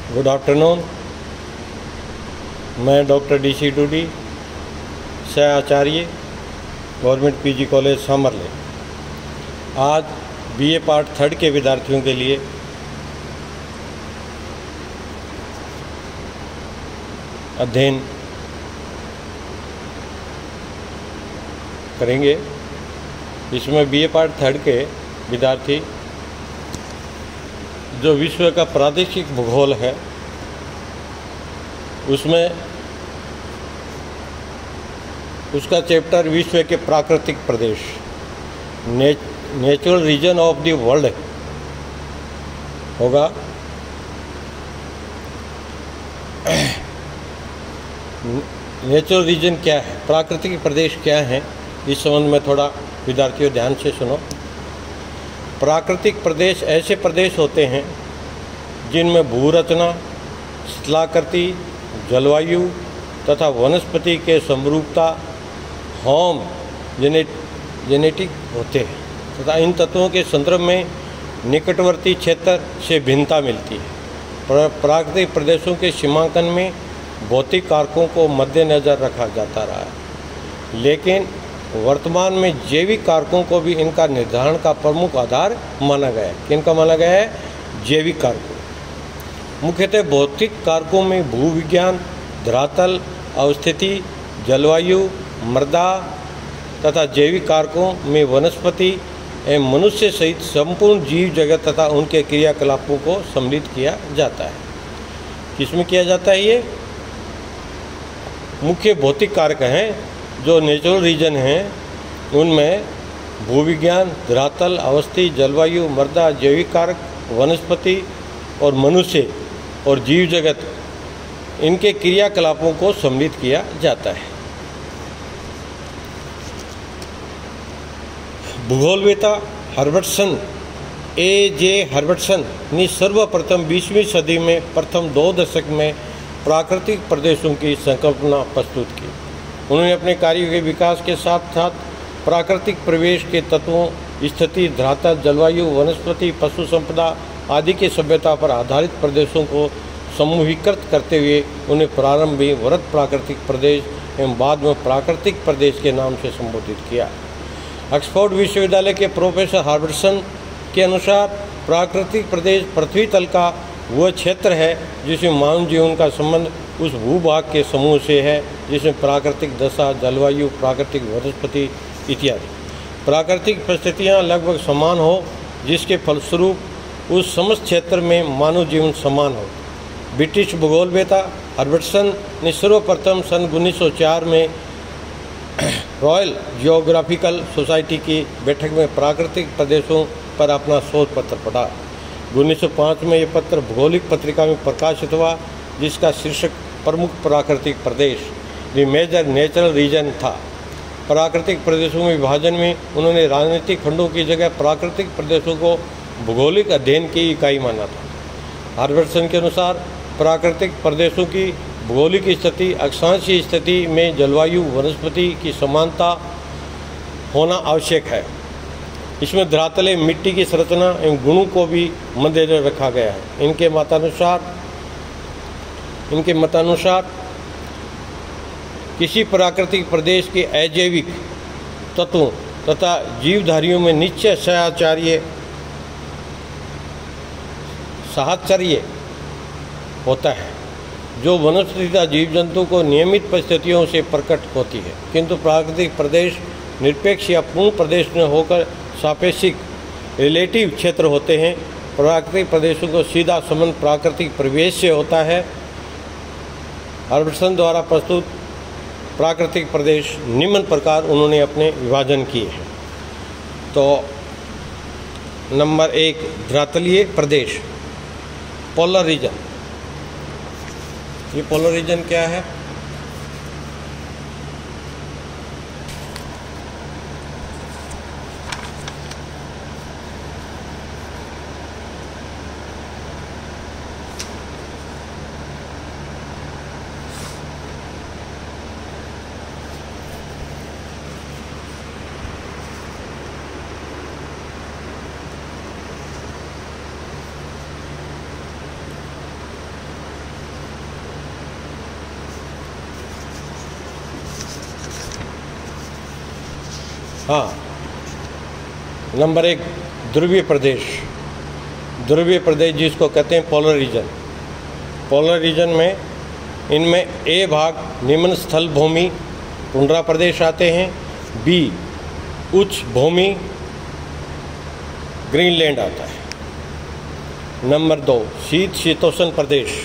Good afternoon. मैं doctor DC two D, सह आचार्य, government PG college सामरले। आज BA पार्ट 3 के विद्यार्थियों के लिए अध्ययन करेंगे। इसमें BA पार्ट 3 के विद्यार्थी जो विश्व का प्रादेशिक भूगोल है उसमें उसका चैप्टर विश्व के प्राकृतिक प्रदेश natural region of the world होगा। नेचुरल रीजन क्या है, प्राकृतिक प्रदेश क्या है, इस संबंध में थोड़ा विद्यार्थियों ध्यान से सुनो। प्राकृतिक प्रदेश ऐसे प्रदेश होते हैं जिनमें भूरचना, शिलाकृति, जलवायु तथा वनस्पति के समरूपता, होम जेनेटिक होते हैं तथा इन तत्वों के संदर्भ में निकटवर्ती क्षेत्र से भिन्नता मिलती है। प्राकृतिक प्रदेशों के सीमांकन में भौतिक कारकों को मद्देनज़र रखा जाता रहा है, लेकिन वर्तमान में जैविक कारकों को भी इनका निर्धारण का प्रमुख आधार माना गया है। किनका माना गया है? जैविक कारकों। मुख्यतः भौतिक कारकों में भूविज्ञान, धरातल, अवस्थिति, जलवायु, मृदा तथा जैविक कारकों में वनस्पति एवं मनुष्य सहित संपूर्ण जीव जगत तथा उनके क्रियाकलापों को सम्मिलित किया जाता है। किसमें किया जाता है? ये मुख्य भौतिक कारक हैं जो नेचुरल रीजन हैं, उनमें भूविज्ञान, धरातल, अवस्थी, जलवायु, मृदा, जैविक कारक, वनस्पति और मनुष्य और जीव जगत, इनके क्रियाकलापों को सम्मिलित किया जाता है। भूगोलवेता हर्बर्टसन A.J. हर्बर्टसन ने सर्वप्रथम 20वीं सदी में प्रथम 2 दशक में प्राकृतिक प्रदेशों की संकल्पना प्रस्तुत की। उन्होंने अपने कार्य के विकास के साथ साथ प्राकृतिक परिवेश के तत्वों, स्थिति, धरातल, जलवायु, वनस्पति, पशु संपदा आदि की सभ्यता पर आधारित प्रदेशों को समूहीकृत करते हुए उन्हें प्रारंभ में वृहद प्राकृतिक प्रदेश एवं बाद में प्राकृतिक प्रदेश के नाम से संबोधित किया। ऑक्सफोर्ड विश्वविद्यालय के प्रोफेसर हर्बर्टसन के अनुसार प्राकृतिक प्रदेश पृथ्वी तल का वह क्षेत्र है जिसमें मानव जीवन का संबंध उस भूभाग के समूह से है जिसमें प्राकृतिक दशा, जलवायु, प्राकृतिक वनस्पति इत्यादि प्राकृतिक परिस्थितियाँ लगभग समान हो, जिसके फलस्वरूप उस समस्त क्षेत्र में मानव जीवन समान हो। ब्रिटिश भूगोलवेता हर्बर्टसन ने सर्वप्रथम सन 1904 में रॉयल जियोग्राफिकल सोसाइटी की बैठक में प्राकृतिक प्रदेशों पर अपना शोध पत्र पढ़ा। 1905 में यह पत्र भौगोलिक पत्रिका में प्रकाशित हुआ, जिसका शीर्षक प्रमुख प्राकृतिक प्रदेश द मेजर नेचुरल रीजन था। प्राकृतिक प्रदेशों में विभाजन में उन्होंने राजनीतिक खंडों की जगह प्राकृतिक प्रदेशों को भौगोलिक अध्ययन की इकाई माना था। हर्बर्टसन के अनुसार प्राकृतिक प्रदेशों की भौगोलिक स्थिति, अक्षांशीय स्थिति में जलवायु, वनस्पति की समानता होना आवश्यक है। इसमें धरातल मिट्टी की संरचना एवं गुणों को भी मद्देनजर रखा गया है। इनके मतानुसार किसी प्राकृतिक प्रदेश के अजैविक तत्वों तथा जीवधारियों में निश्चय साहचर्य होता है, जो वनस्पति तथा जीव जंतु को नियमित परिस्थितियों से प्रकट होती है। किंतु प्राकृतिक प्रदेश निरपेक्ष या पूर्ण प्रदेश न होकर सापेक्षिक रिलेटिव क्षेत्र होते हैं। प्राकृतिक प्रदेशों को सीधा संबंध प्राकृतिक परिवेश से होता है। हर्बर्टसन द्वारा प्रस्तुत प्राकृतिक प्रदेश निम्न प्रकार उन्होंने अपने विभाजन किए हैं। तो नंबर 1, धरातलीय प्रदेश, पोलर रीजन। ये पोलर रीजन क्या है? हाँ, नंबर 1 ध्रुवीय प्रदेश। ध्रुवीय प्रदेश जिसको कहते हैं पोलर रीजन। पोलर रीजन में इनमें ए भाग निम्न स्थल भूमि टुंड्रा प्रदेश आते हैं, बी उच्च भूमि ग्रीनलैंड आता है। नंबर 2 शीतोष्ण प्रदेश।